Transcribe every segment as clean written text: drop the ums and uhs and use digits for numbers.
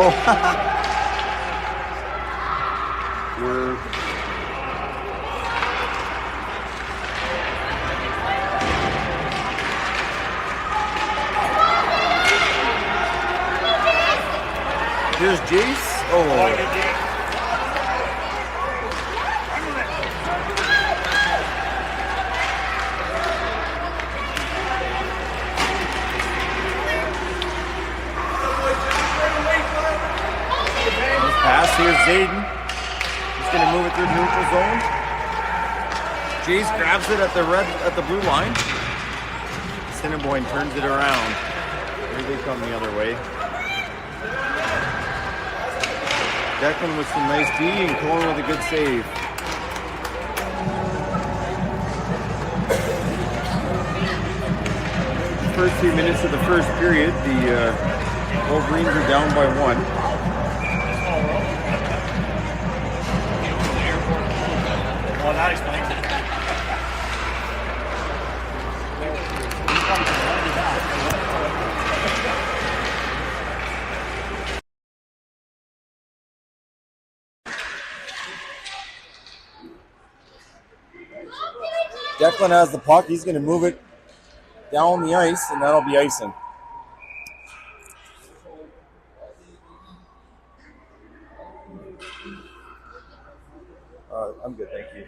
Oh. We're... Here's Jace. Oh. Pass, here's Zayden. He's going to move it through the neutral zone. Jace grabs it at the blue line. Assiniboine turns it around. Here they come the other way. Declan with some nice D and Cohen with a good save. First 3 minutes of the first period, the Wolverines are down by 1. Well, that explains it. Declan has the puck. He's going to move it down the ice, and that'll be icing. I'm good, thank you.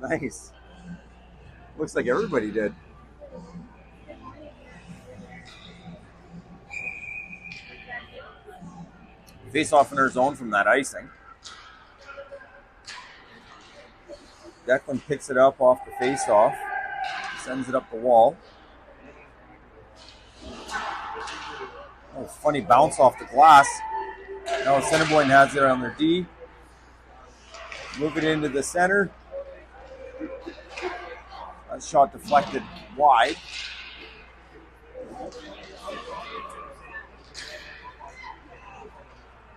Nice. Looks like everybody did. Face off in our zone from that icing. Declan picks it up off the face off, sends it up the wall. Oh, funny bounce off the glass. Now Assiniboine has it on their D. Move it into the center. That shot deflected wide.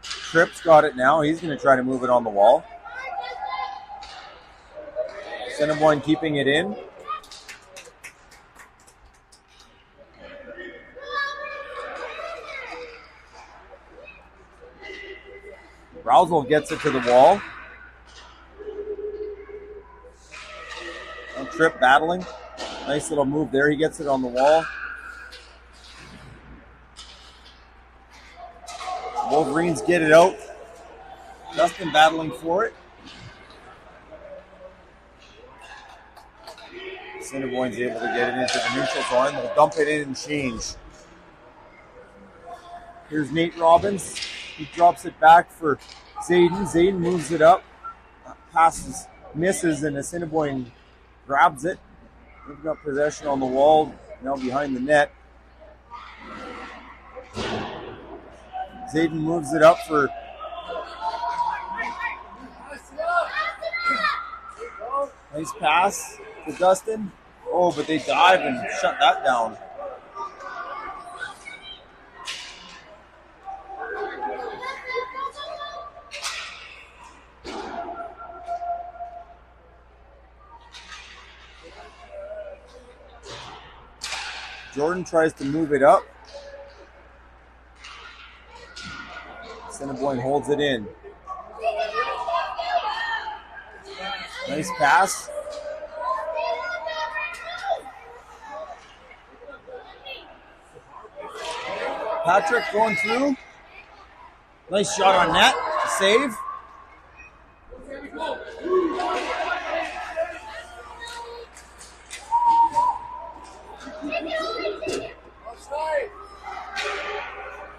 Tripp's got it now. He's going to try to move it on the wall. Assiniboine keeping it in. Rousel gets it to the wall. And Tripp battling. Nice little move there. He gets it on the wall. Wolverines get it out. Dustin battling for it. Assiniboine's able to get it into the neutral zone. They'll dump it in and change. Here's Nate Robbins. He drops it back for Zayden. Zayden moves it up. Passes, misses, and Assiniboine grabs it. They've got possession on the wall, now behind the net. Zayden moves it up for nice pass to Dustin. Oh, but they dive and shut that down. Jordan tries to move it up. Assiniboine holds it in. Nice pass. Patrick going through. Nice shot on net. Save.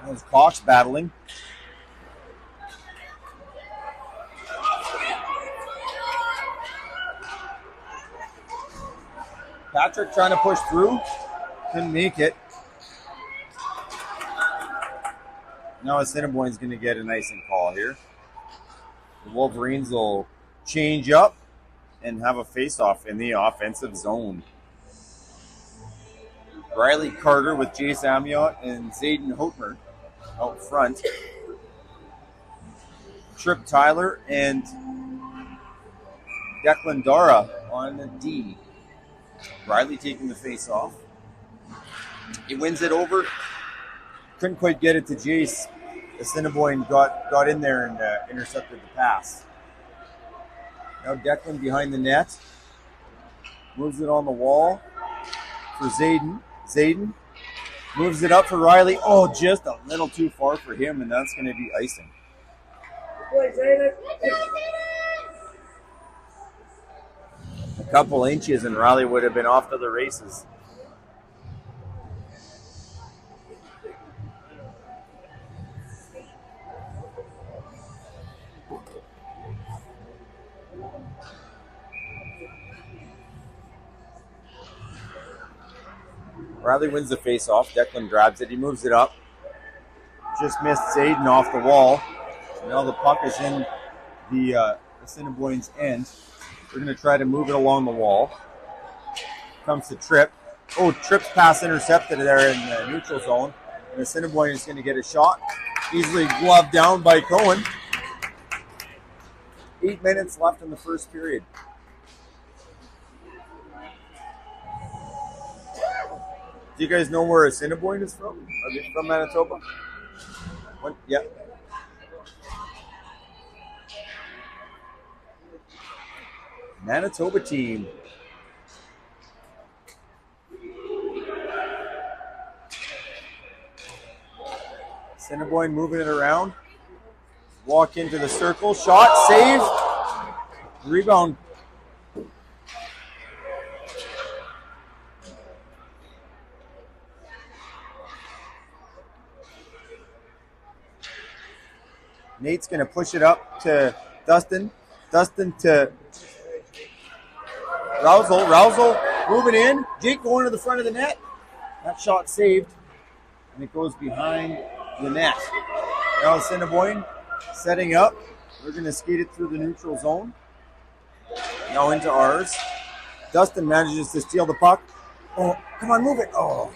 That was Cox battling. Patrick trying to push through. Couldn't make it. Now Assiniboine's going to get an icing call here. The Wolverines will change up and have a face-off in the offensive zone. Riley Carter with Jace Amiot and Zayden Houtmer out front. Tripp Tyler and Declan Dara on the D. Riley taking the face-off. He wins it over. Couldn't quite get it to Jace. Assiniboine got in there and intercepted the pass. Now Declan behind the net. Moves it on the wall for Zayden. Zayden moves it up for Riley. Oh, just a little too far for him, and that's going to be icing. A couple inches, and Riley would have been off to the races. Riley wins the face-off. Declan grabs it. He moves it up. Just missed Zayden off the wall. So now the puck is in the Assiniboine's end. We're going to try to move it along the wall. Comes to Tripp. Oh, Tripp's pass intercepted there in the neutral zone. And Assiniboine is going to get a shot. Easily gloved down by Cohen. 8 minutes left in the first period. Do you guys know where Assiniboine is from? Are they from Manitoba? What? Yeah. Manitoba team. Assiniboine moving it around. Walk into the circle. Shot. Save. Rebound. Nate's going to push it up to Dustin. Dustin to Rousel. Rousel moving in. Jake going to the front of the net. That shot saved. And it goes behind the net. Now Assiniboine setting up. We're going to skate it through the neutral zone. Now into ours. Dustin manages to steal the puck. Oh, come on, move it. Oh.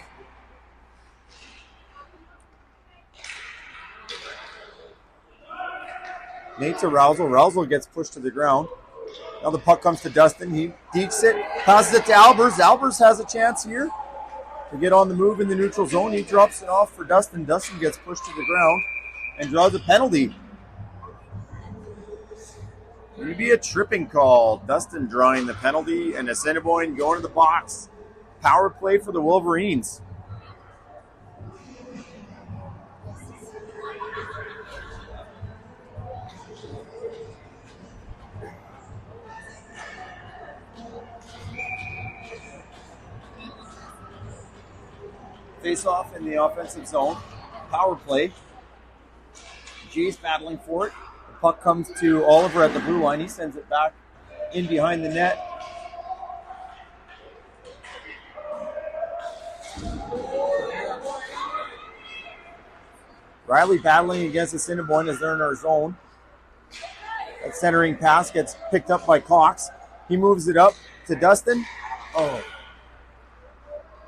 Nate to Rousel. Rousel gets pushed to the ground. Now the puck comes to Dustin. He dekes it, passes it to Albers. Albers has a chance here to get on the move in the neutral zone. He drops it off for Dustin. Dustin gets pushed to the ground and draws a penalty. Going to be a tripping call. Dustin drawing the penalty and Assiniboine going to the box. Power play for the Wolverines. Face off in the offensive zone. Power play. Jay's battling for it. The puck comes to Oliver at the blue line. He sends it back in behind the net. Riley battling against Assiniboine as they're in our zone. That centering pass gets picked up by Cox. He moves it up to Dustin. Oh.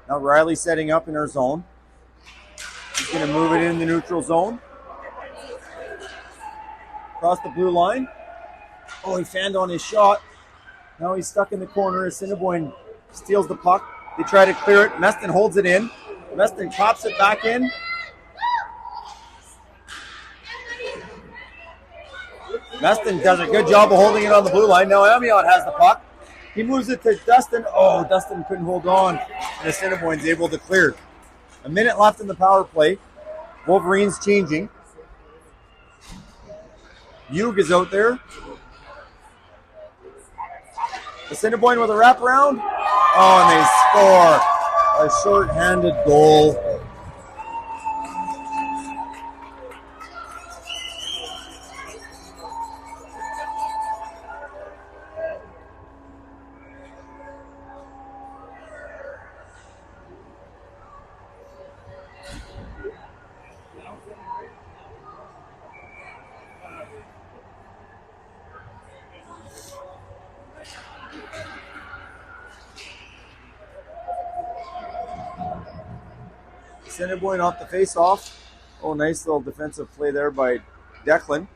Now Riley setting up in our zone. He's going to move it in the neutral zone. Across the blue line. Oh, he fanned on his shot. Now he's stuck in the corner. Assiniboine steals the puck. They try to clear it. Meston holds it in. Meston pops it back in. Meston does a good job of holding it on the blue line. Now Amiot has the puck. He moves it to Dustin. Oh, Dustin couldn't hold on. And Assiniboine's able to clear. A minute left in the power play. Wolverines changing. Hugh is out there. Assiniboine with a wraparound. Oh, and they score. A short-handed goal. Assiniboine off the face-off. Oh, nice little defensive play there by Declan.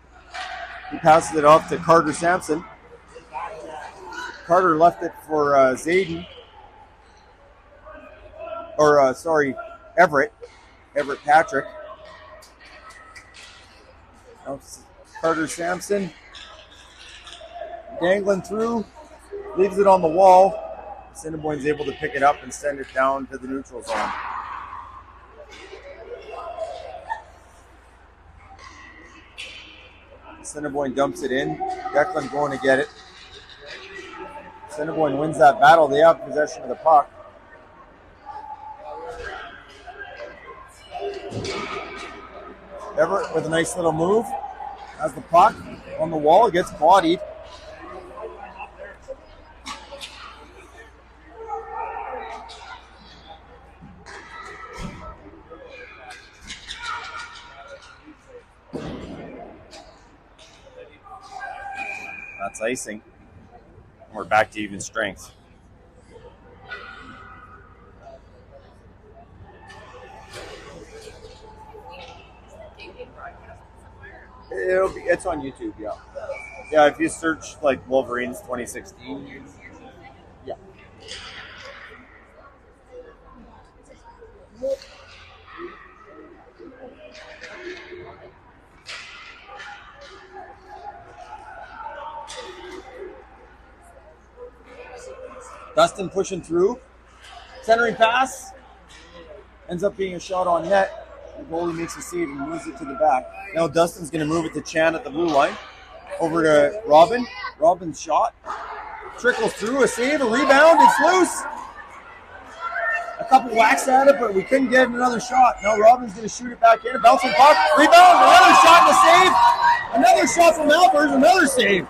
He passes it off to Carter Sampson. Carter left it for Zayden. Everett Patrick. Now Carter Sampson dangling through, leaves it on the wall. Assiniboine's able to pick it up and send it down to the neutral zone. Assiniboine dumps it in. Declan going to get it. Assiniboine wins that battle. They have possession of the puck. Everett with a nice little move. Has the puck on the wall. Gets bodied. That's icing. We're back to even strength. It's on YouTube, yeah. Yeah, if you search like Wolverines 2016. Yeah. Dustin pushing through. Centering pass. Ends up being a shot on net. The goalie makes a save and moves it to the back. Now Dustin's going to move it to Chan at the blue line. Over to Robin. Robin's shot. Trickles through. A save. A rebound. It's loose. A couple whacks at it, but we couldn't get another shot. Now Robin's going to shoot it back in. A bouncing puck. Rebound. Another shot and a save. Another shot from Alpers. Another save.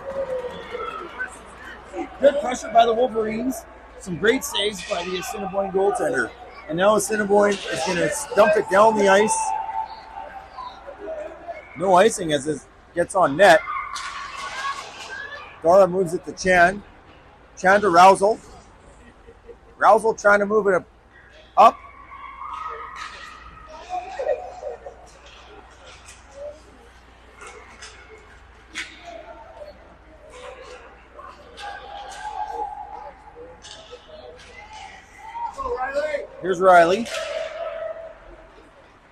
Good pressure by the Wolverines. Some great saves by the Assiniboine goaltender. And now Assiniboine is going to dump it down the ice. No icing as it gets on net. Dara moves it to Chan. Chan to Rousel. Rousel trying to move it up. Here's Riley.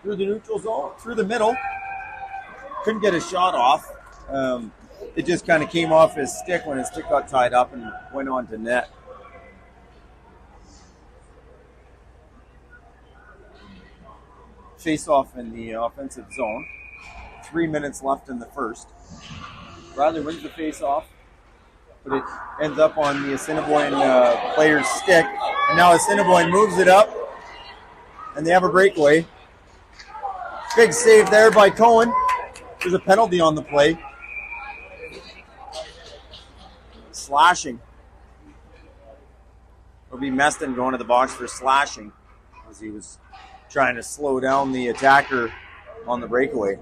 Through the neutral zone, through the middle. Couldn't get a shot off. It just kind of came off his stick when his stick got tied up and went on to net. Face off in the offensive zone. 3 minutes left in the first. Riley wins the face off, but it ends up on the Assiniboine player's stick. And now Assiniboine moves it up, and they have a breakaway. Big save there by Cohen. There's a penalty on the play. Slashing. It'll be Meston going to the box for slashing as he was trying to slow down the attacker on the breakaway.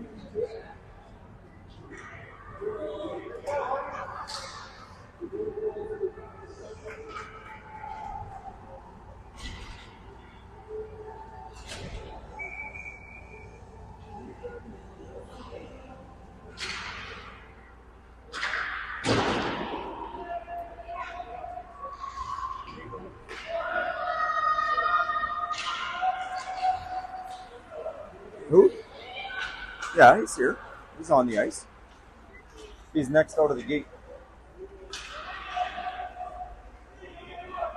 Who? Yeah, he's here. He's on the ice. He's next out of the gate.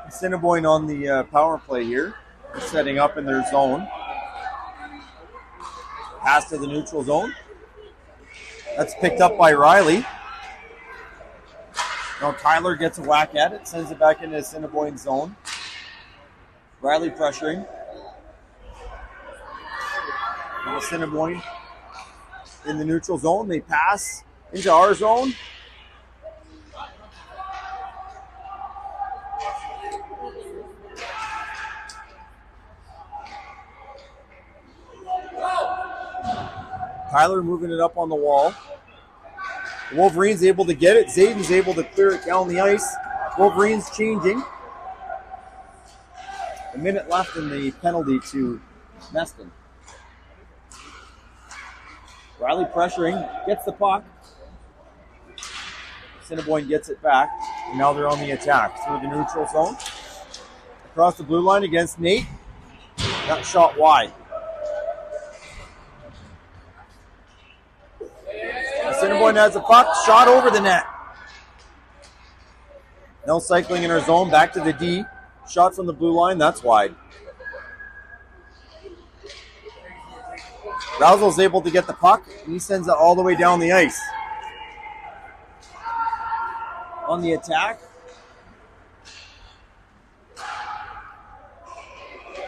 Assiniboine on the power play here. They're setting up in their zone. Pass to the neutral zone. That's picked up by Riley. Now Tyler gets a whack at it, sends it back into Assiniboine zone. Riley pressuring. Now Assiniboine in the neutral zone. They pass into our zone. Tyler moving it up on the wall. The Wolverines able to get it. Zayden's able to clear it down the ice. Wolverines changing. A minute left in the penalty to Meston. Riley pressuring, gets the puck. Assiniboine gets it back, and now they're on the attack through the neutral zone. Across the blue line against Nate. That shot wide. has a puck, shot over the net. Now cycling in our zone, back to the D. Shot from the blue line, that's wide. Rousel's able to get the puck, and he sends it all the way down the ice. On the attack,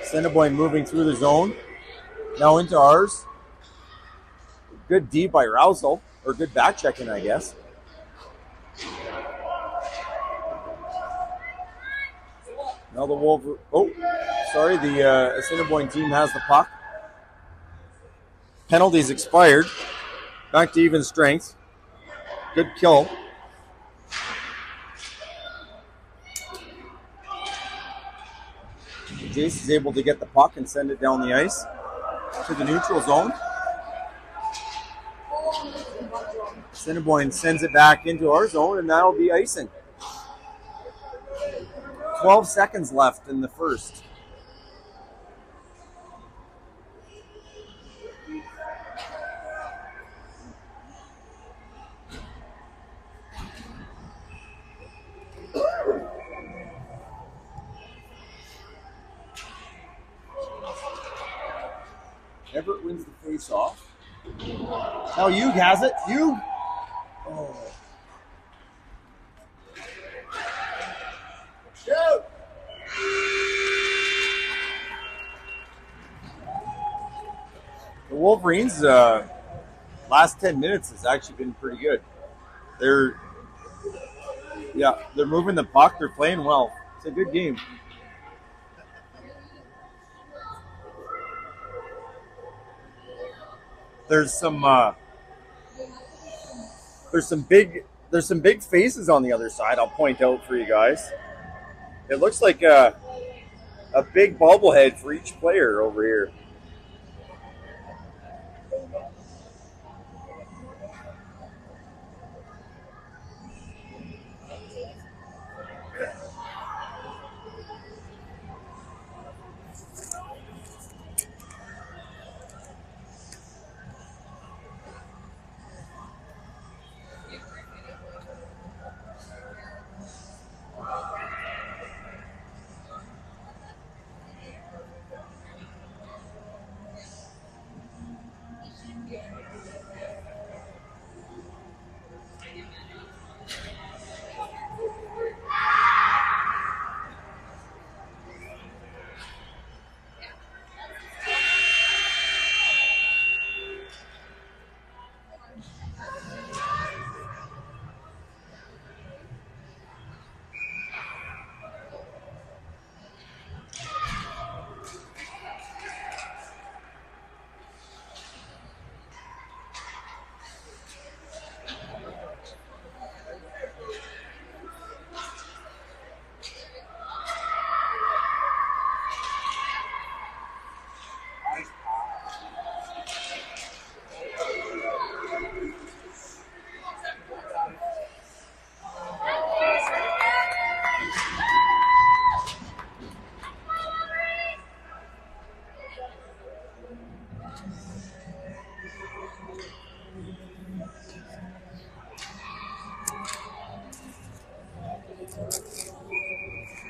Assiniboine moving through the zone. Now into ours. Good D by Rousel, or good back checking, I guess. Now the the Assiniboine team has the puck. Penalties expired. Back to even strength. Good kill. Jace is able to get the puck and send it down the ice to the neutral zone. Assiniboine sends it back into our zone, and that'll be icing. 12 seconds left in the first. Everett wins the face-off. Now Hugh has it. Hugh. Oh. Shoot! The Wolverines' last 10 minutes has actually been pretty good. They're moving the puck. They're playing well. It's a good game. There's some big faces on the other side. I'll point out for you guys. It looks like a big bobblehead for each player over here.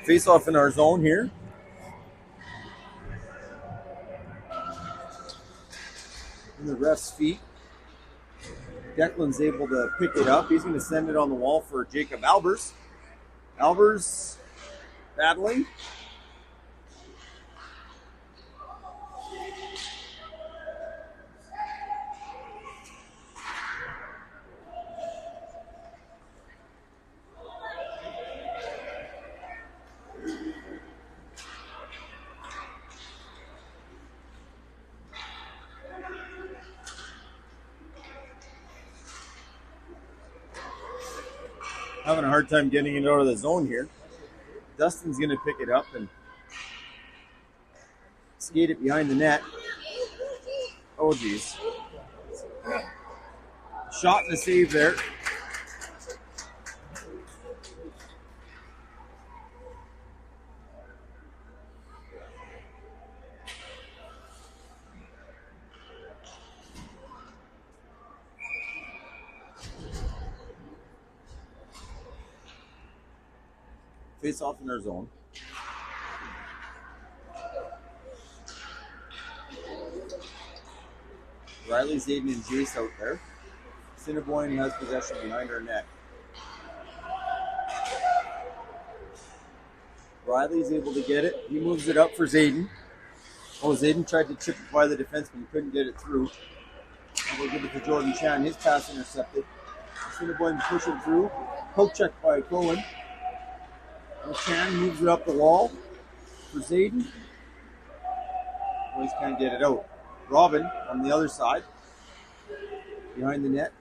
Face off in our zone here. In the ref's feet. Declan's able to pick it up. He's going to send it on the wall for Jacob Albers. Albers battling. Having a hard time getting it out of the zone here. Dustin's going to pick it up and skate it behind the net. Oh, geez. Shot and a save there. Face off in their zone. Riley, Zayden, and Jace out there. Assiniboine has possession behind our net. Riley's able to get it. He moves it up for Zayden. Oh, Zayden tried to chip it by the defenseman. Couldn't get it through. And we'll give it to Jordan Chan. His pass intercepted. Assiniboine pushing through. Poke check by Cohen. Now Chan moves it up the wall for Zayden. Boys can't get it out. Robin on the other side. Behind the net.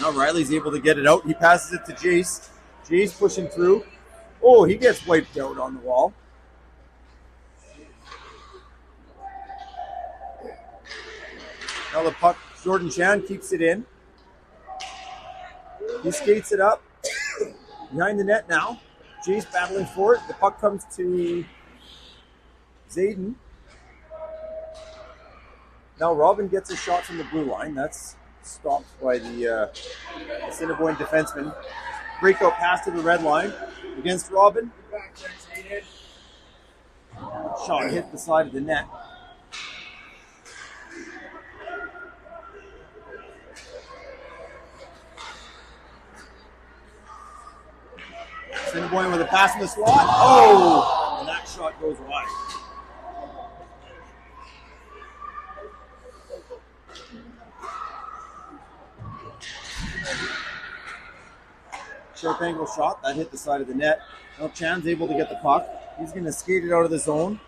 Now Riley's able to get it out. He passes it to Jace. Jace pushing through. Oh, he gets wiped out on the wall. Now the puck, Jordan Chan keeps it in. He skates it up. Behind the net now. Jace battling for it. The puck comes to Zayden. Now Robin gets a shot from the blue line. That's stopped by the Assiniboine defenseman. Breakout pass to the red line against Robin. Shot hit the side of the net. Assiniboine with a pass in the slot. Oh! And that shot goes wide. Sharp angle shot. That hit the side of the net. Now Chan's able to get the puck. He's going to skate it out of the zone.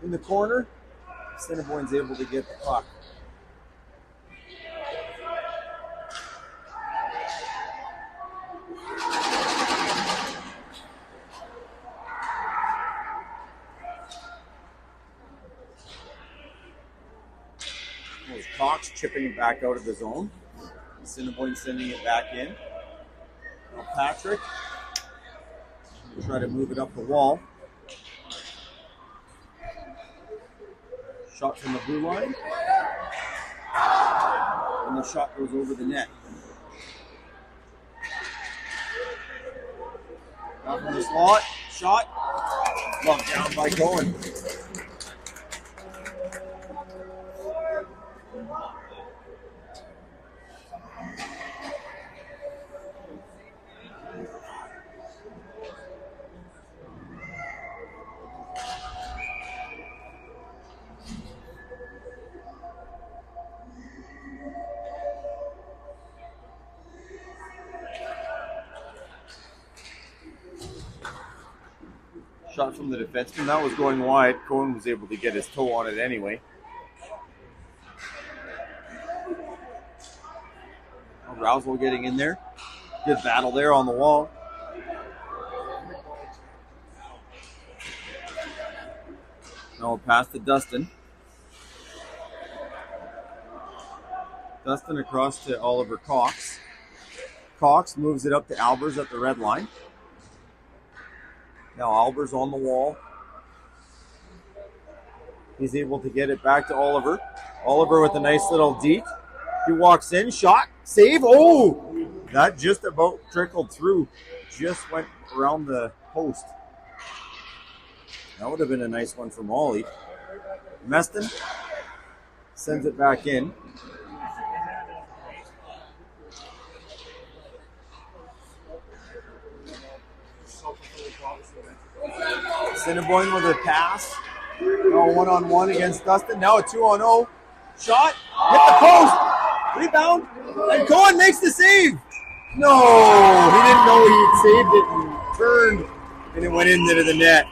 In the corner, Assiniboine's able to get the puck. Cox chipping it back out of the zone. Assiniboine sending it back in. Now Patrick will try to move it up the wall. Shot from the blue line. And the shot goes over the net. Out from the slot. Shot. Lugged down by Cohen. Shot from the defenseman. That was going wide. Cohen was able to get his toe on it anyway. Rousel getting in there. Good battle there on the wall. Now pass to Dustin. Dustin across to Oliver Cox. Cox moves it up to Albers at the red line. Now Albers on the wall. He's able to get it back to Oliver. Oliver with a nice little deke. He walks in, shot, save. Oh! That just about trickled through. Just went around the post. That would have been a nice one for Molly. Meston sends it back in. Assiniboine with a pass. Now 1-on-1 against Dustin. Now a 2-on-0. Shot. Hit the post. Rebound. And Cohen makes the save. No. He didn't know he had saved it and turned. And it went into the net.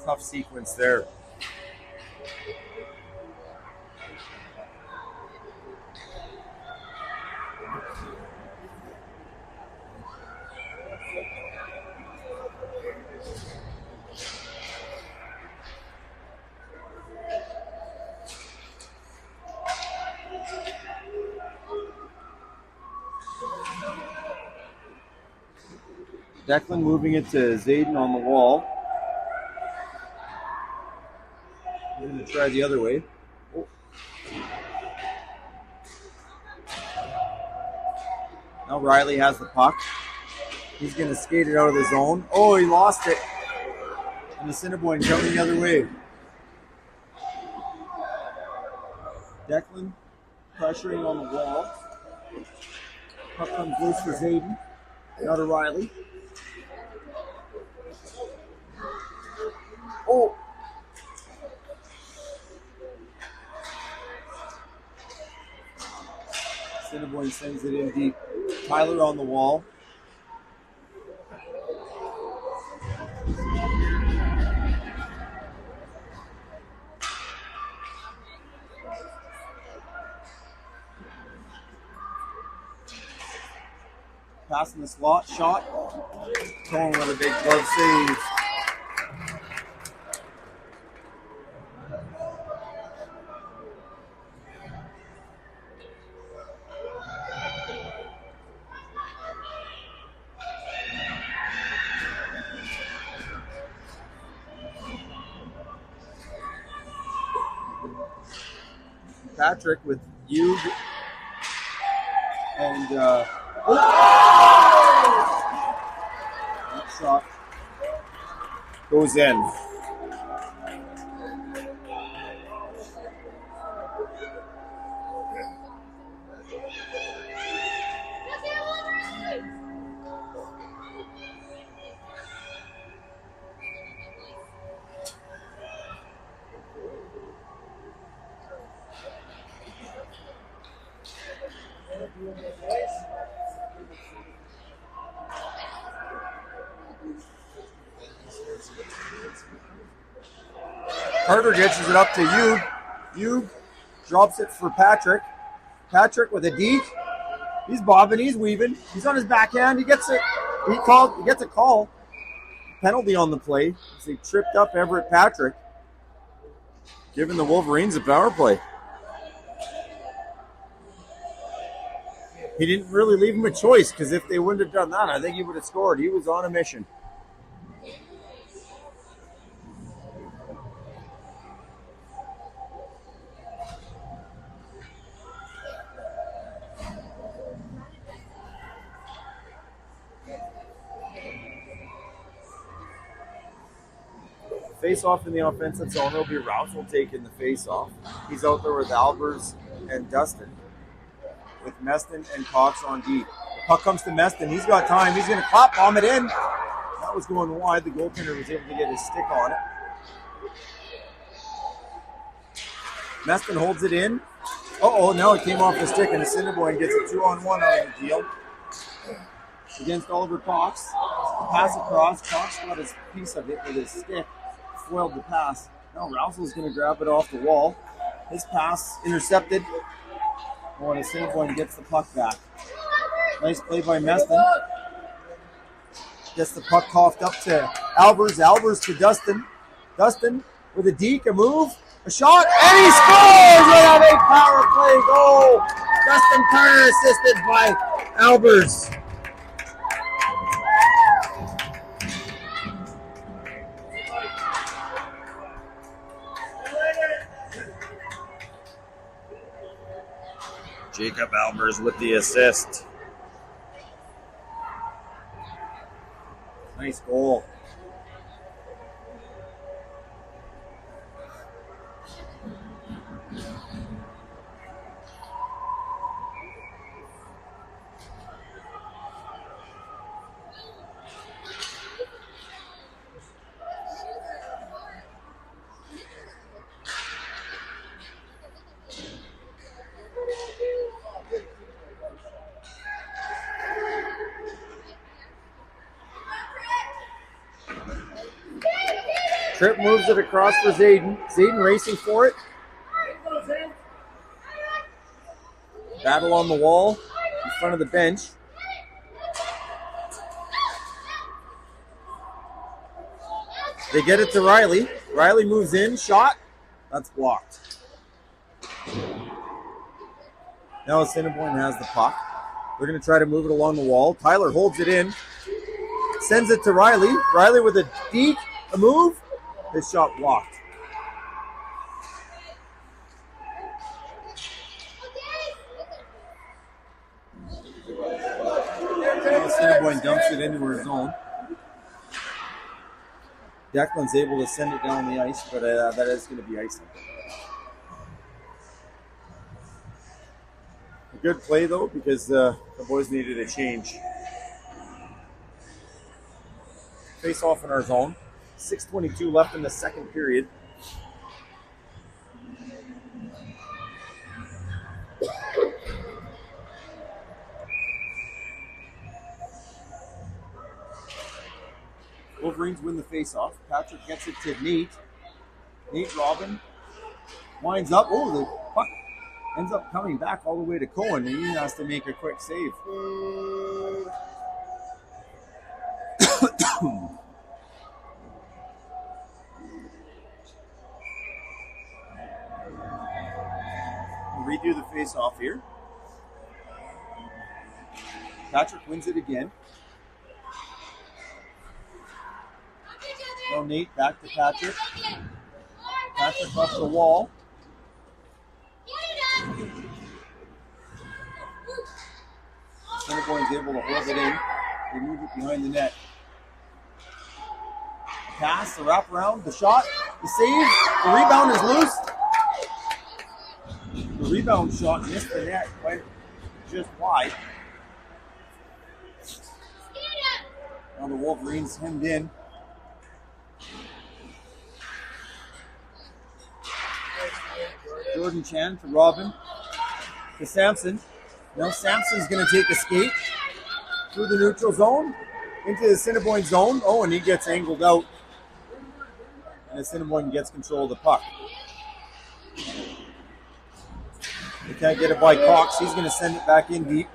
Tough sequence there. Declan moving it to Zayden on the wall. We're going to try the other way. Oh. Now Riley has the puck. He's going to skate it out of the zone. Oh, he lost it. And Assiniboine coming the other way. Declan pressuring on the wall. Puck comes loose for Zayden. Now to Riley. Oh! Assiniboine sends it in deep. Tyler on the wall. Passing the slot, shot. Cohen with a big glove save. Patrick with Hugh and that shot goes in. Carter ditches it up to Hugh. Hugh drops it for Patrick. Patrick with a deke. He's bobbing, he's weaving. He's on his backhand. He gets it. He gets a call. Penalty on the play. He tripped up Everett Patrick, giving the Wolverines a power play. He didn't really leave him a choice, because if they wouldn't have done that, I think he would have scored. He was on a mission. Face-off in the offensive zone. It'll be Rousel taking the face-off. He's out there with Albers and Dustin, with Meston and Cox on deep. The puck comes to Meston. He's got time. He's going to clap bomb it in. That was going wide. The goaltender was able to get his stick on it. Meston holds it in. Uh-oh, now it came off the stick, and Assiniboine gets a 2-on-1 out of the deal against Oliver Cox. Pass across. Cox got his piece of it with his stick. Foiled the pass. Now Rousel's going to grab it off the wall. His pass intercepted. Oh, and Assiniboine gets the puck back. Nice play by Meston. Gets the puck coughed up to Albers. Albers to Dustin. Dustin with a deke, a move, a shot, and he scores with a big power play goal. Dustin Turner assisted by Albers. Jacob Albers with the assist. Nice goal. Tripp moves it across for Zayden. Zayden racing for it. Battle on the wall in front of the bench. They get it to Riley. Riley moves in. Shot. That's blocked. Now Assiniboine has the puck. They're going to try to move it along the wall. Tyler holds it in. Sends it to Riley. Riley with a deke, a move. His shot blocked. Assiniboine dumps it into her zone. Declan's able to send it down the ice, but that is going to be icing. A good play, though, because the boys needed a change. Face off in our zone. 6:22 left in the second period. Wolverines win the face-off. Patrick gets it to Nate. Nate Robin winds up. Oh, the puck ends up coming back all the way to Cohen, and he has to make a quick save. We'll redo the face-off here. Patrick wins it again. Now Nate back to Patrick. Patrick off the wall. Assiniboine's able to hold it in. They move it behind the net. The pass, the wraparound, the shot, the save. The rebound is loose. The rebound shot missed the net quite just wide. Now the Wolverines hemmed in. Jordan Chan to Robin to Sampson. Now Sampson's going to take a skate through the neutral zone into the Assiniboine zone. Oh, and he gets angled out. And Assiniboine gets control of the puck. They can't get it by Cox. He's going to send it back in deep.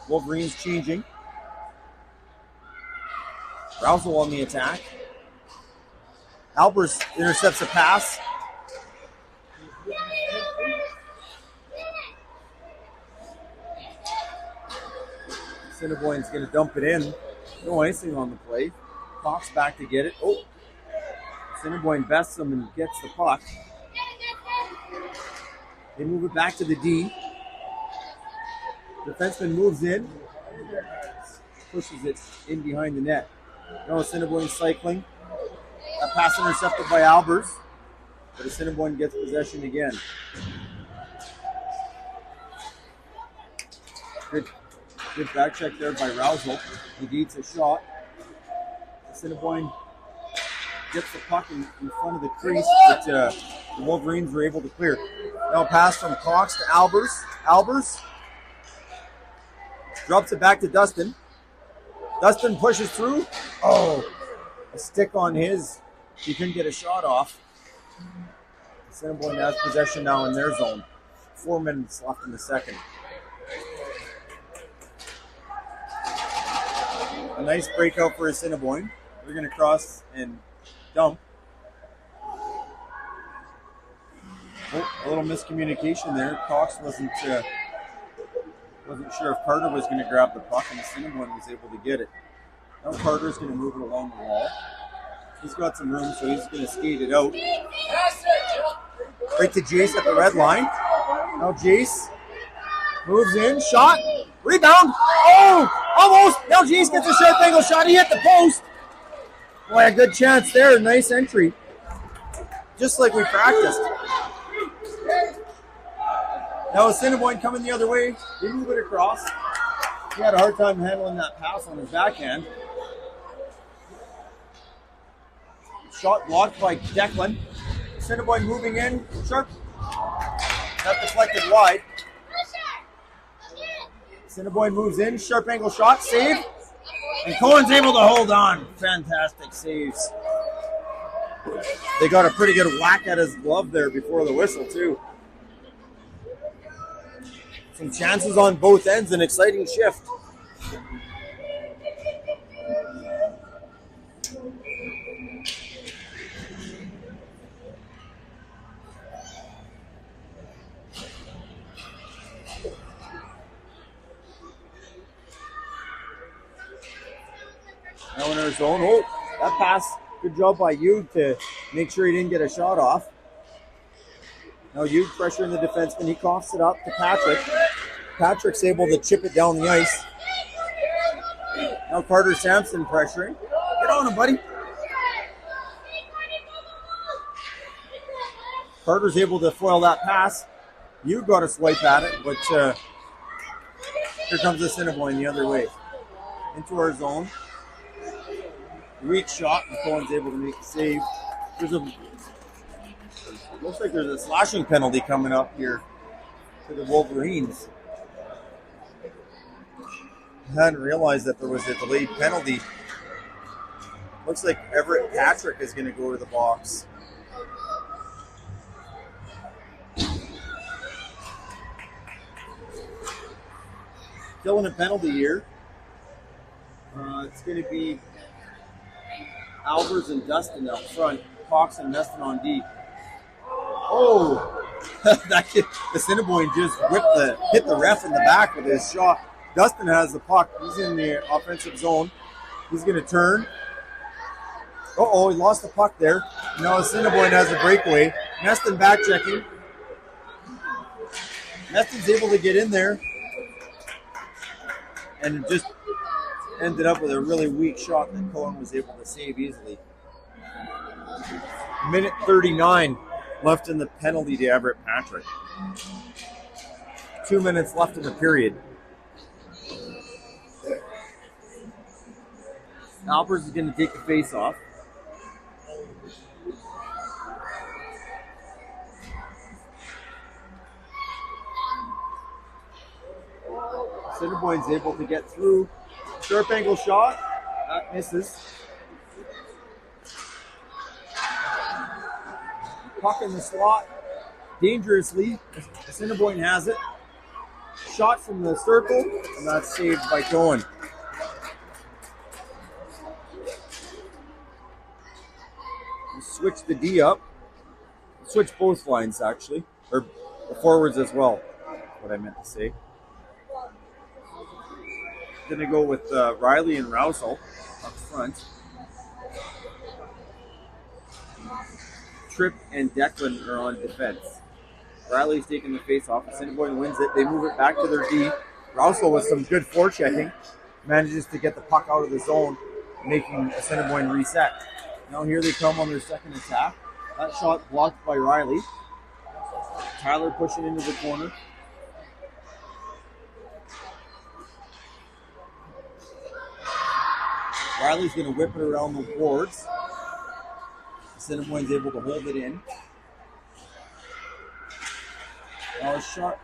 Wolverines changing. Rousel on the attack. Albers intercepts a pass. Assiniboine's going to dump it in. No icing on the play. Cox back to get it. Oh, Assiniboine bests him and gets the puck. They move it back to the D. Defenseman moves in. Pushes it in behind the net. Now Assiniboine cycling. That pass intercepted by Albers. But Assiniboine gets possession again. Good back check there by Rousel. He beats a shot. Assiniboine gets the puck in front of the crease, but the Wolverines were able to clear. Now pass from Cox to Albers. Albers drops it back to Dustin. Dustin pushes through. Oh, a stick on his. He couldn't get a shot off. Assiniboine has possession now in their zone. 4 minutes left in the second. A nice breakout for Assiniboine. They're going to cross and dump. Oh, a little miscommunication there. Cox wasn't sure if Carter was going to grab the puck, and Assiniboine was able to get it. Now Carter's going to move it along the wall. He's got some room, so he's going to skate it out. Right to Jace at the red line. Now Jace moves in, shot, rebound. Oh, almost. Now Jace gets a sharp angle shot. He hit the post. Boy, a good chance there. Nice entry. Just like we practiced. Now Assiniboine coming the other way. They move it across. He had a hard time handling that pass on his backhand. Shot blocked by Declan. Assiniboine moving in. Sharp. That deflected wide. Assiniboine moves in. Sharp angle shot. Save. And Cohen's able to hold on. Fantastic saves. They got a pretty good whack at his glove there before the whistle, too. Some chances on both ends. An exciting shift. our zone. Oh, that pass. Good job by Hugh to make sure he didn't get a shot off. Now Hugh pressuring the defenseman. He coughs it up to Patrick. Patrick's able to chip it down the ice. Now Carter Sampson pressuring. Get on him, buddy. Carter's able to foil that pass. Hugh got a swipe at it, but here comes Assiniboine the other way. Into our zone. Weak shot, and Cohen's able to make the save. Looks like there's a slashing penalty coming up here for the Wolverines. I hadn't realized that there was a delayed penalty. Looks like Everett Patrick is going to go to the box. Killing a penalty here. It's going to be Albers and Dustin out front. Cox and Meston on D. Oh, that kid, Assiniboine just hit the ref in the back with his shot. Dustin has the puck. He's in the offensive zone. He's going to turn. Uh-oh, he lost the puck there. Now Assiniboine has a breakaway. Meston back checking. Meston's able to get in there. And just ended up with a really weak shot that Cohen was able to save easily. Minute 39 left in the penalty to Everett Patrick. 2 minutes left in the period. Albers is going to take the face off. Assiniboine's able to get through. Sharp angle shot. That misses. Puck in the slot. Dangerously. Assiniboine has it. Shot from the circle. And that's saved by Cohen. We switch the D up. Switch both lines, actually. Or the forwards as well. What I meant to say. Going to go with Riley and Rousel up front. Tripp and Declan are on defense. Riley's taking the face off. Assiniboine wins it. They move it back to their D. Rousel with some good forechecking manages to get the puck out of the zone, making Assiniboine reset. Now here they come on their second attack. That shot blocked by Riley. Tyler pushing into the corner. Riley's going to whip it around the boards. Assiniboine's able to hold it in. Now a shot.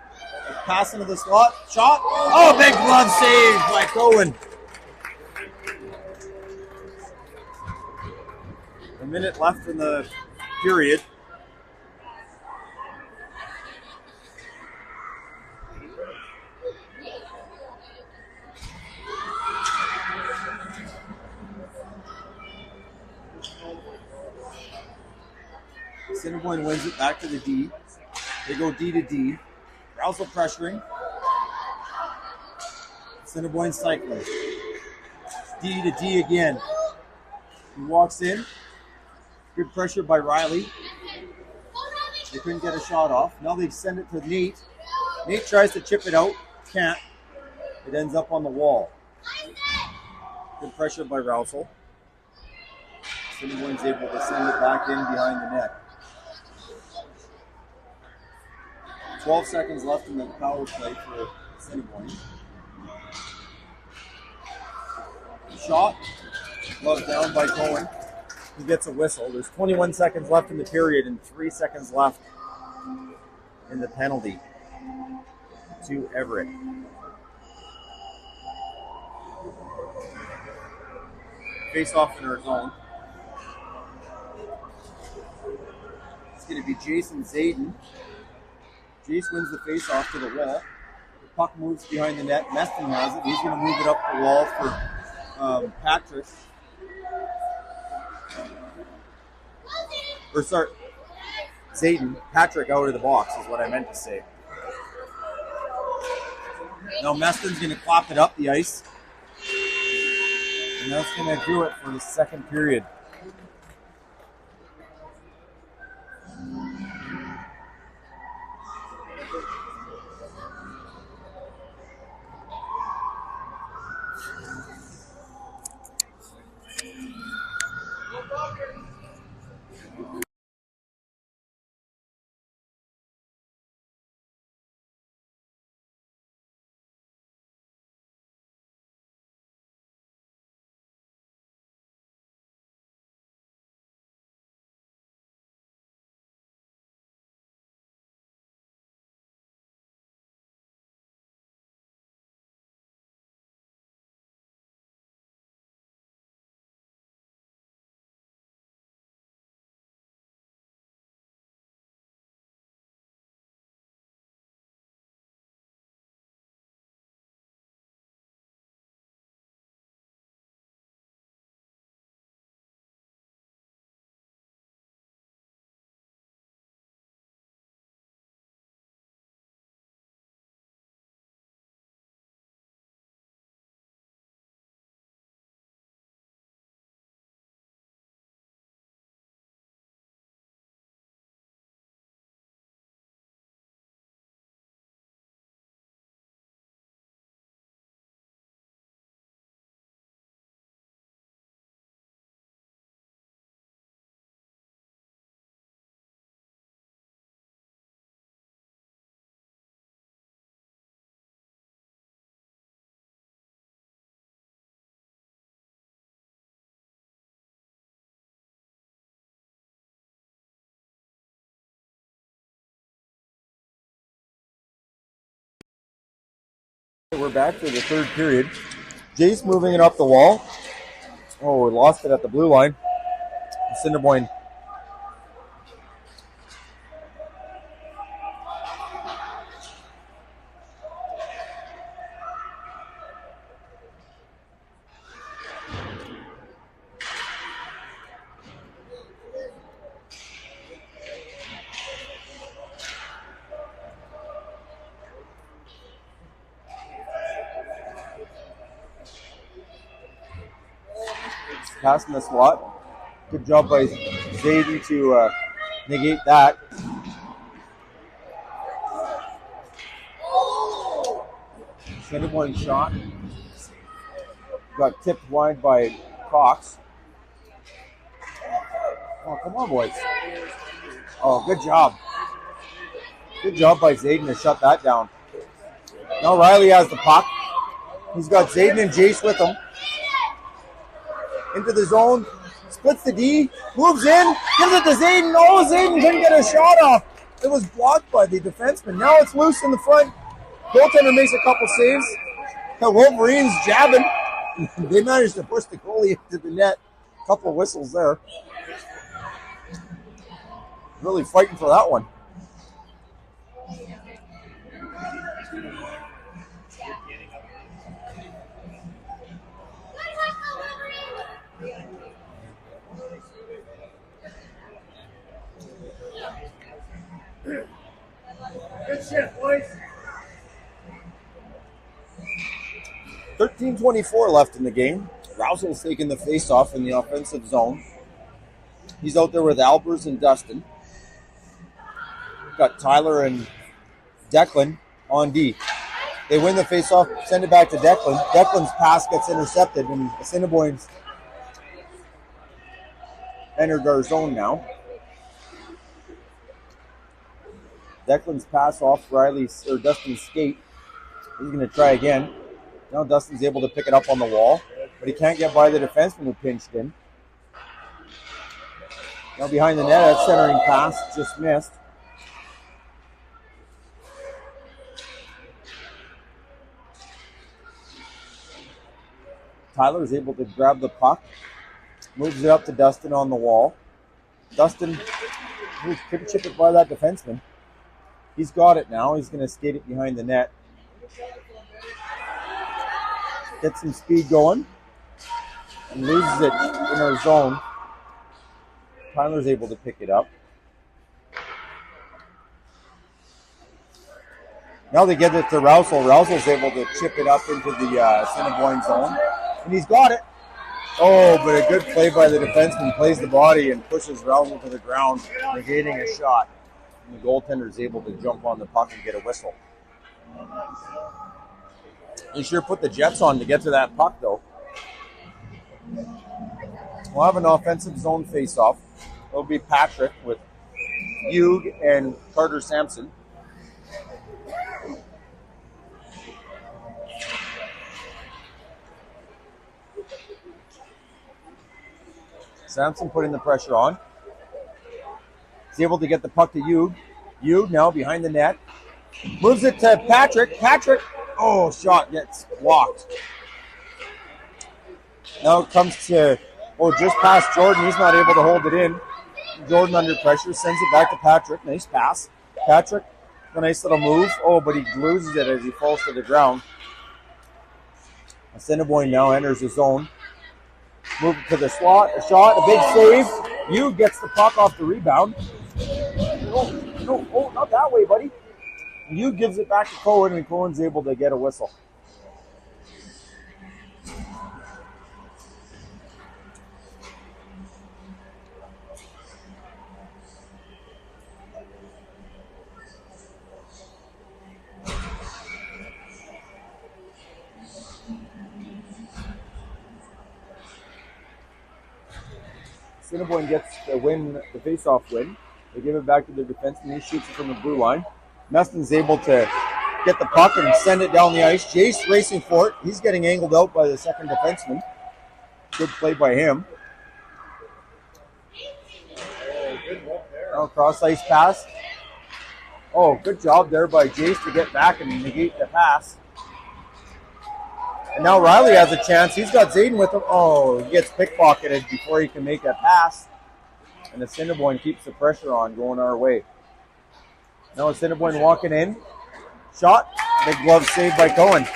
A pass into the slot. Shot. Oh, big glove save by Cohen. A minute left in the period. Assiniboine wins it back to the D. They go D to D. Rousel pressuring. Assiniboine cycling. D to D again. He walks in. Good pressure by Riley. They couldn't get a shot off. Now they send it to Nate. Nate tries to chip it out. Can't. It ends up on the wall. Good pressure by Rousel. Assiniboine's able to send it back in behind the net. 12 seconds left in the power play for Assiniboine. Shot. Glove down by Cohen. He gets a whistle. There's 21 seconds left in the period and 3 seconds left in the penalty to Everett. Face off in our zone. It's going to be Jason Zayden. Jace wins the face-off to the wall. The puck moves behind the net. Meston has it. He's going to move it up the wall for Patrick. Or sorry, Zayden. Patrick out of the box is what I meant to say. Now Meston's going to clap it up the ice. And that's going to do it for the second period. We're back for the third period. Jace moving it up the wall. Oh, we lost it at the blue line. Assiniboine. Passing the slot. Good job by Zayden to negate that. Assiniboine shot. Got tipped wide by Cox. Oh, come on, boys. Oh, good job. Good job by Zayden to shut that down. Now Riley has the puck. He's got Zayden and Jace with him. Into the zone, splits the D, moves in, gives it to Zayden. Oh, Zayden couldn't get a shot off. It was blocked by the defenseman. Now it's loose in the front. Goaltender makes a couple saves. The Wolverines jabbing. They managed to push the goalie into the net. A couple of whistles there. Really fighting for that one. Good shit, boys. 13:24 left in the game. Rousel's taking the face-off in the offensive zone. He's out there with Albers and Dustin. Got Tyler and Declan on D. They win the face-off, send it back to Declan. Declan's pass gets intercepted, and Assiniboine's entered our zone now. Declan's pass off Riley's or Dustin's skate. He's going to try again. Now Dustin's able to pick it up on the wall, but he can't get by the defenseman who pinched in. Now behind the net, that centering pass just missed. Tyler is able to grab the puck, moves it up to Dustin on the wall. Dustin couldn't chip it by that defenseman. He's got it now. He's going to skate it behind the net. Get some speed going. And loses it in our zone. Tyler's able to pick it up. Now they get it to Rousel. Rousel's able to chip it up into the Assiniboine zone. And he's got it. Oh, but a good play by the defenseman, plays the body and pushes Raul to the ground, negating a shot. And the goaltender is able to jump on the puck and get a whistle. He sure put the jets on to get to that puck, though. We'll have an offensive zone face-off. It'll be Patrick with Hugh and Carter Sampson. Sampson putting the pressure on. He's able to get the puck to Hugh. Hugh now behind the net. Moves it to Patrick. Patrick, oh, shot gets blocked. Now it comes to, just past Jordan. He's not able to hold it in. Jordan under pressure, sends it back to Patrick. Nice pass. Patrick, a nice little move. Oh, but he loses it as he falls to the ground. Assiniboine now enters the zone. Move it to the slot. A shot, a big save. Hugh gets the puck off the rebound. No, not that way, buddy. Hugh gives it back to Cohen, and Cohen's able to get a whistle. Assiniboine gets the win, the face-off win. They give it back to their defenseman. He shoots it from the blue line. Meston's able to get the puck and send it down the ice. Jace racing for it. He's getting angled out by the second defenseman. Good play by him. Now cross ice pass. Oh, good job there by Jace to get back and negate the pass. And now Riley has a chance. He's got Zayden with him. Oh, he gets pickpocketed before he can make that pass. And Assiniboine keeps the pressure on going our way. Now Assiniboine walking in. Shot. Big glove saved by Cohen.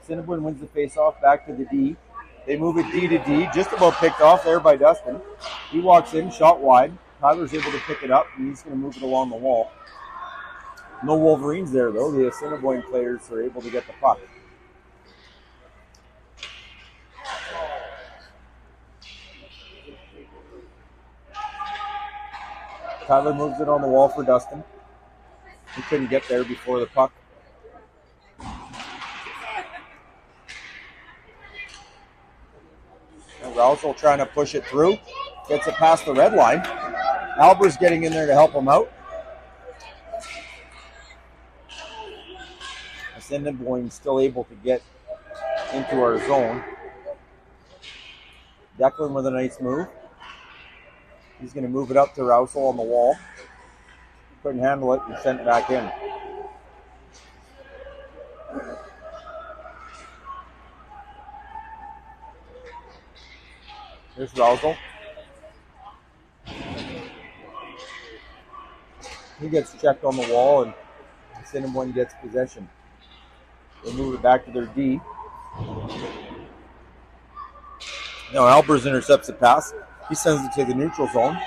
Assiniboine wins the face-off back to the D. They move it D to D, just about picked off there by Dustin. He walks in, shot wide. Tyler's able to pick it up, and he's going to move it along the wall. No Wolverines there, though. The Assiniboine players are able to get the puck. Tyler moves it on the wall for Dustin. He couldn't get there before the puck. Rousel trying to push it through. Gets it past the red line. Albert's getting in there to help him out. Assiniboine still able to get into our zone. Declan with a nice move. He's going to move it up to Rousel on the wall. Couldn't handle it and sent it back in. Here's Rousel. He gets checked on the wall, and Assiniboine gets possession. They move it back to their D. Now Albers intercepts the pass. He sends it to the neutral zone.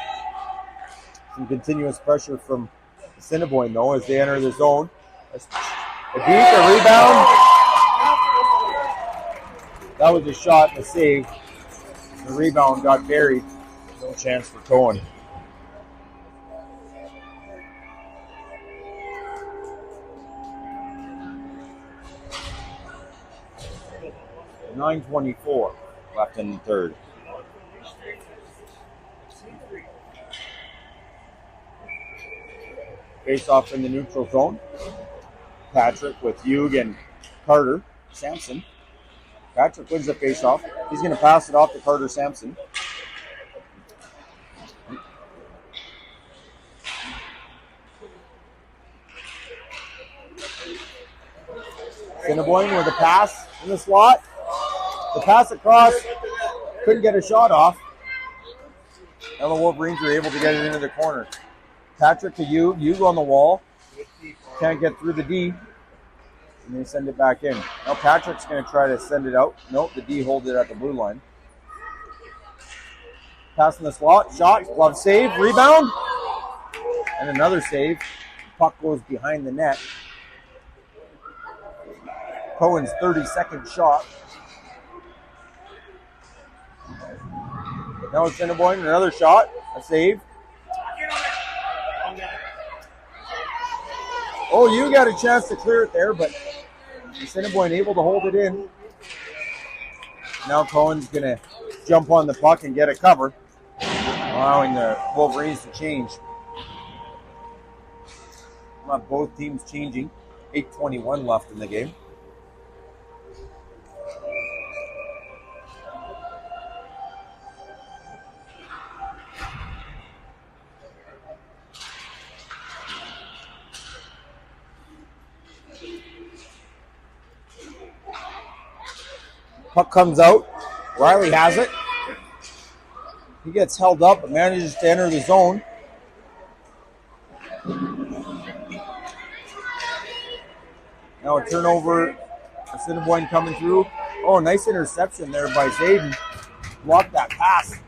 Some continuous pressure from Assiniboine, though, as they enter the zone. A beat, a rebound. That was a shot and a save. The rebound got buried. No chance for Cohen. .924 left in the third. Face off in the neutral zone. Patrick with Hugh and Carter Sampson. Patrick wins the face-off. He's going to pass it off to Carter Sampson. Assiniboine with a pass in the slot. The pass across. Couldn't get a shot off. Now the Wolverines are able to get it into the corner. Patrick to Hugh. Hugh on the wall. Can't get through the D. And they send it back in. Now Patrick's going to try to send it out. Nope, the D holds it at the blue line. Pass in the slot, shot, glove save, rebound. And another save. Puck goes behind the net. Cohen's 30-second shot. Now it's Assiniboine, another shot, a save. Oh, you got a chance to clear it there, but Assiniboine able to hold it in. Now Cohen's going to jump on the puck and get a cover, allowing the Wolverines to change. Not both teams changing. 8:21 left in the game. Puck comes out. Riley has it. He gets held up but manages to enter the zone. Now a turnover. Assiniboine coming through. Oh, nice interception there by Zayden. Blocked that pass.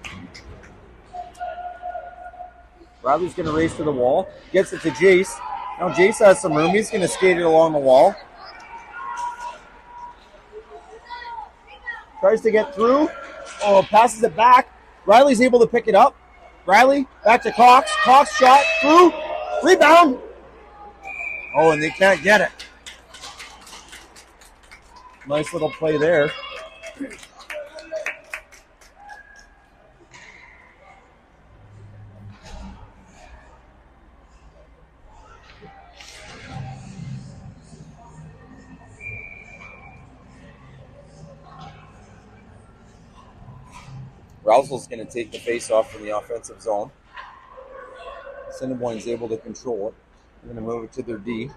Riley's going to race to the wall. Gets it to Jace. Now Jace has some room. He's going to skate it along the wall. Tries to get through. Oh, passes it back. Riley's able to pick it up. Riley, back to Cox. Cox shot through. Rebound. Oh, and they can't get it. Nice little play there. Rousel's going to take the face-off from the offensive zone. Assiniboine's able to control it. They're going to move it to their D.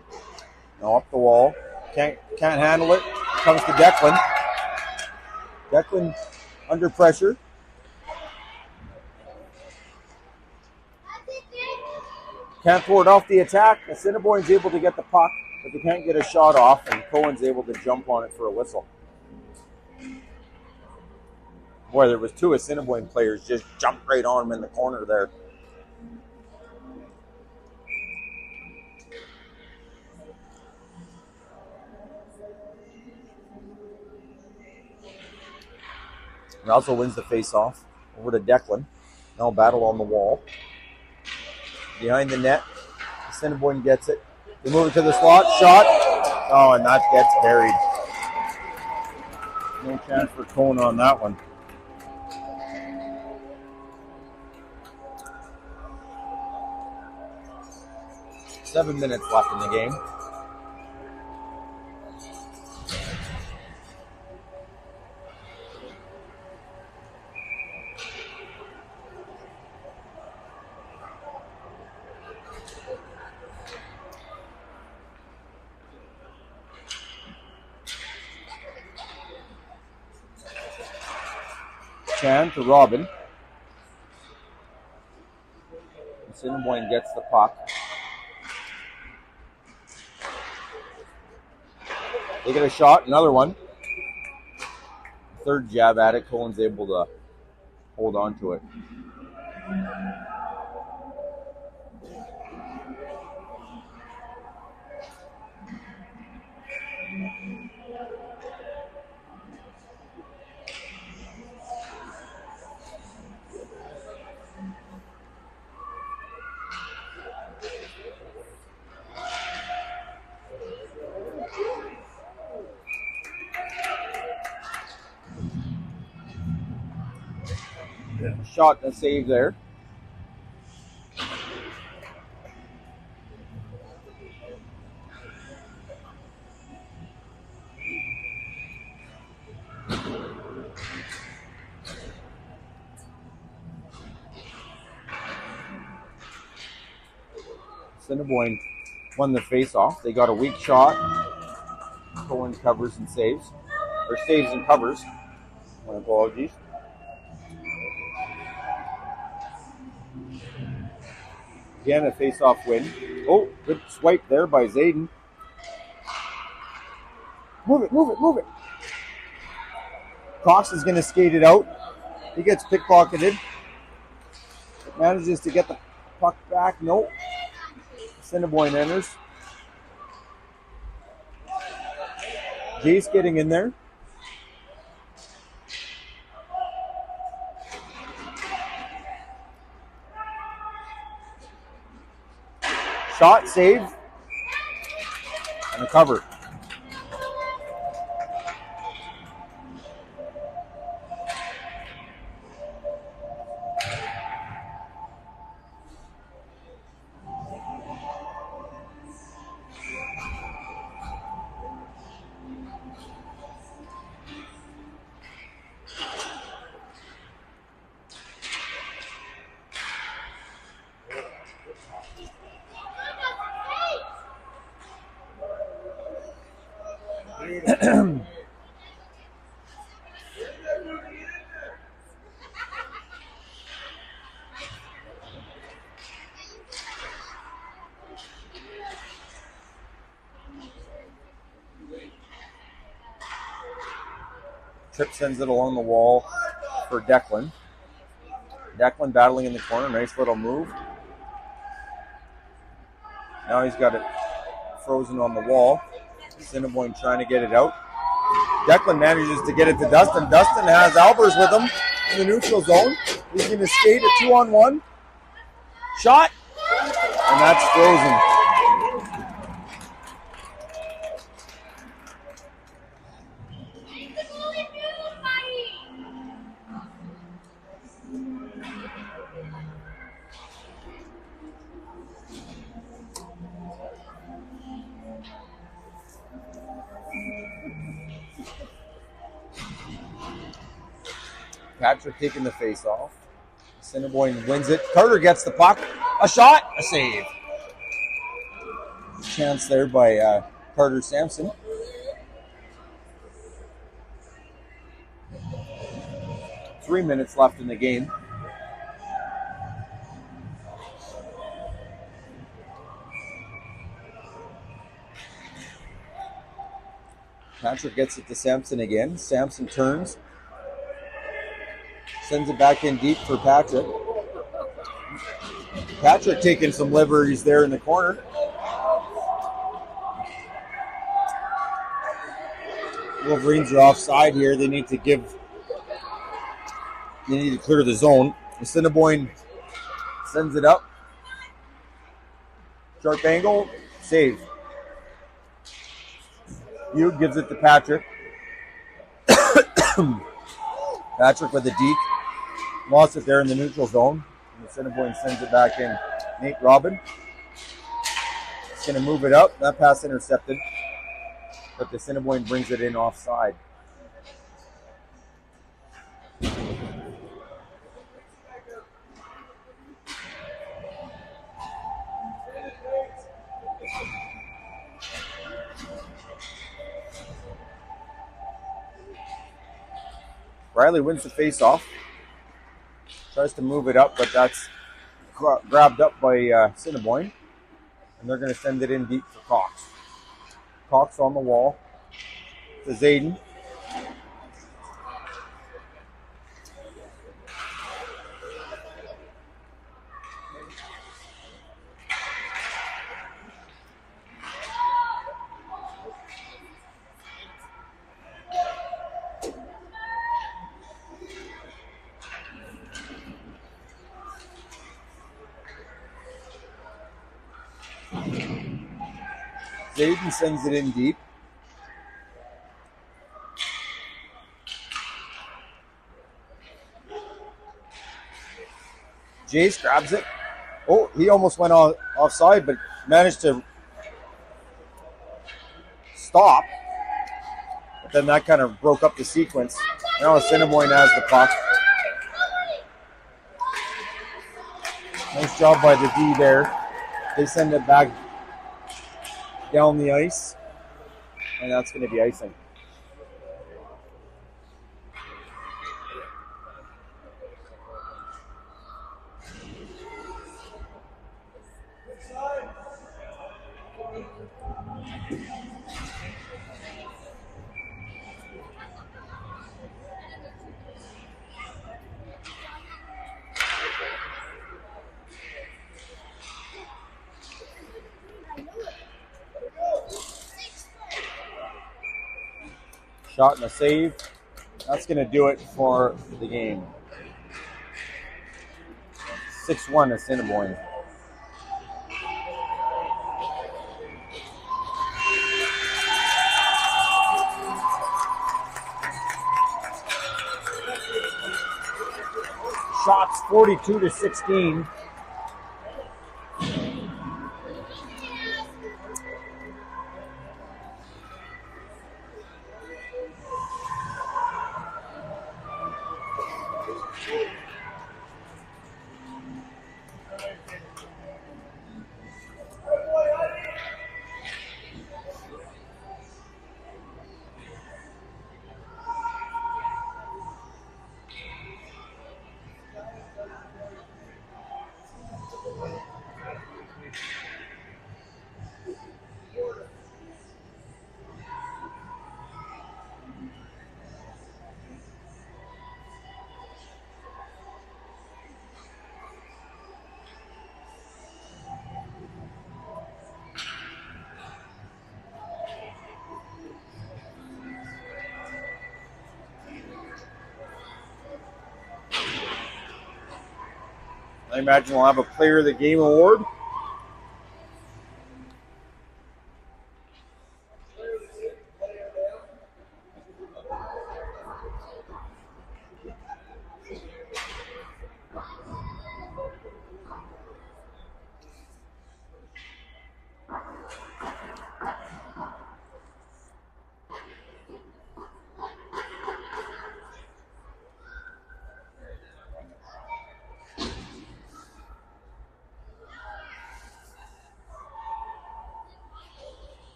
Now up the wall. Can't handle it. Comes to Declan. Declan under pressure. Can't throw it off the attack. Assiniboine's able to get the puck, but they can't get a shot off, and Cohen's able to jump on it for a whistle. Boy, there was two Assiniboine players just jumped right on him in the corner there. Rousel wins the face-off. Over to Declan. Now battle on the wall. Behind the net. Assiniboine gets it. They move it to the slot. Shot. Oh, and that gets buried. No chance for Cohen on that one. Seven minutes left in the game. Chan to Robin. Assiniboine gets the puck. They get a shot, another one. Third jab at it. Cohen's able to hold on to it. Shot and a save there. Assiniboine won the face-off. They got a weak shot. Cohen covers and saves. Or saves and covers. My apologies. Again, a face-off win. Oh, good swipe there by Zayden. Move it, move it, move it. Cox is going to skate it out. He gets pickpocketed. Manages to get the puck back. Nope. Assiniboine enters. Jace getting in there. Shot, save, and a cover. Tripp sends it along the wall for Declan. Declan battling in the corner. Nice little move. Now he's got it frozen on the wall. Assiniboine trying to get it out. Declan manages to get it to Dustin. Dustin has Albers with him in the neutral zone. He's going to skate a 2-on-1. Shot. And that's frozen. Patrick taking the face off. Assiniboine wins it. Carter gets the puck. A shot, a save. Chance there by Carter Sampson. Three minutes left in the game. Patrick gets it to Sampson again. Sampson turns. Sends it back in deep for Patrick. Patrick taking some liberties there in the corner. Wolverines are offside here. They need to clear the zone. Assiniboine sends it up. Sharp angle. Save. Hugh gives it to Patrick. Patrick with a deke. Lost it there in the neutral zone. And Assiniboine sends it back in. Nate Robin. He's going to move it up. That pass intercepted. But the Assiniboine brings it in offside. Riley wins the face-off. Tries to move it up, but that's grabbed up by Assiniboine. And they're going to send it in deep for Cox. Cox on the wall to Zayden. Zayden sends it in deep. Jace grabs it. Oh, he almost went offside, but managed to stop. But then that kind of broke up the sequence. Now Assiniboine has the puck. Nice job by the D there. They send it back down the ice, and that's going to be icing. shot and a save. That's going to do it for the game. 6-1 Assiniboine. Shots 42-16. I imagine we'll have a Player of the Game award.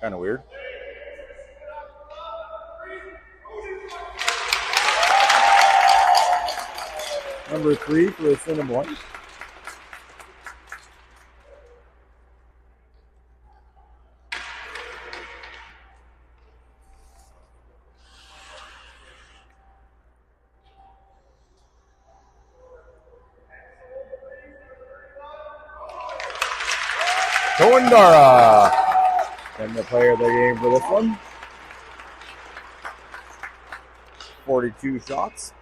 Kind of weird. Number 3 for Assiniboine. Kowandara. And the Player of the Game for this one. 42 shots.